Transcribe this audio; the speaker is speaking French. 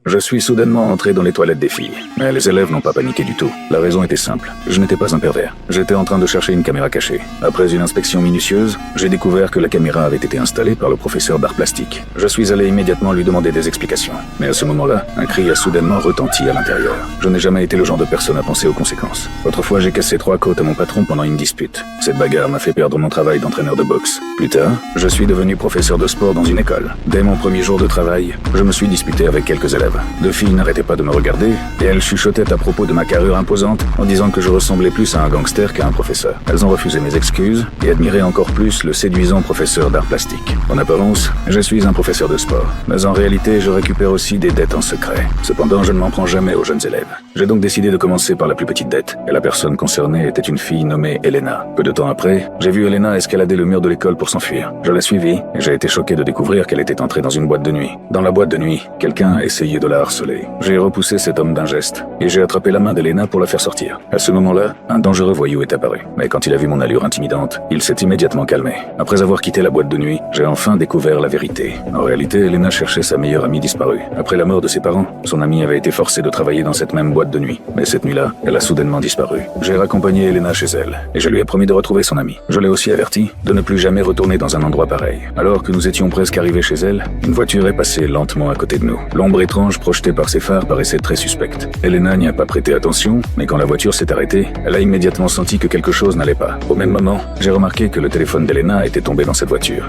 Je suis soudainement entré dans les toilettes des filles. Mais les élèves n'ont pas paniqué du tout. La raison était simple. Je n'étais pas un pervers. J'étais en train de chercher une caméra cachée. Après une inspection minutieuse, j'ai découvert que la caméra avait été installée par le professeur d'art plastique. Je suis allé immédiatement lui demander des explications. Mais à ce moment-là, un cri a soudainement retenti à l'intérieur. Je n'ai jamais été le genre de personne à penser aux conséquences. Autrefois, j'ai cassé 3 côtes à mon patron pendant une dispute. Cette bagarre m'a fait perdre mon travail d'entraîneur de boxe. Plus tard, je suis devenu professeur de sport dans une école. Dès mon premier jour de travail, je me suis disputé avec quelques élèves. 2 filles n'arrêtaient pas de me regarder et elles chuchotaient à propos de ma carrure imposante en disant que je ressemblais plus à un gangster qu'à un professeur. Elles ont refusé mes excuses et admiraient encore plus le séduisant professeur d'art plastique. En apparence, je suis un professeur de sport, mais en réalité, je récupère aussi des dettes en secret. Cependant, je ne m'en prends jamais aux jeunes élèves. J'ai donc décidé de commencer par la plus petite dette, et la personne concernée était une fille nommée Elena. Peu de temps après, j'ai vu Elena escalader le mur de l'école pour s'enfuir. Je l'ai suivie et j'ai été choqué de découvrir qu'elle était entrée dans une boîte de nuit. Dans la boîte de nuit, quelqu'un a essayé de la harceler. J'ai repoussé cet homme d'un geste et j'ai attrapé la main d'Elena pour la faire sortir. À ce moment-là, un dangereux voyou est apparu. Mais quand il a vu mon allure intimidante, il s'est immédiatement calmé. Après avoir quitté la boîte de nuit, j'ai enfin découvert la vérité. En réalité, Elena cherchait sa meilleure amie disparue. Après la mort de ses parents, son amie avait été forcée de travailler dans cette même boîte de nuit. Mais cette nuit-là, elle a soudainement disparu. J'ai raccompagné Elena chez elle et je lui ai promis de retrouver son amie. Je l'ai aussi averti de ne plus jamais retourner dans un endroit pareil. Alors que nous étions presque arrivés chez elle, une voiture est passée lentement à côté de nous. L'ombre étrange projetée par ses phares paraissait très suspecte. Elena n'y a pas prêté attention, mais quand la voiture s'est arrêtée, elle a immédiatement senti que quelque chose n'allait pas. Au même moment, j'ai remarqué que le téléphone d'Elena était tombé dans cette voiture.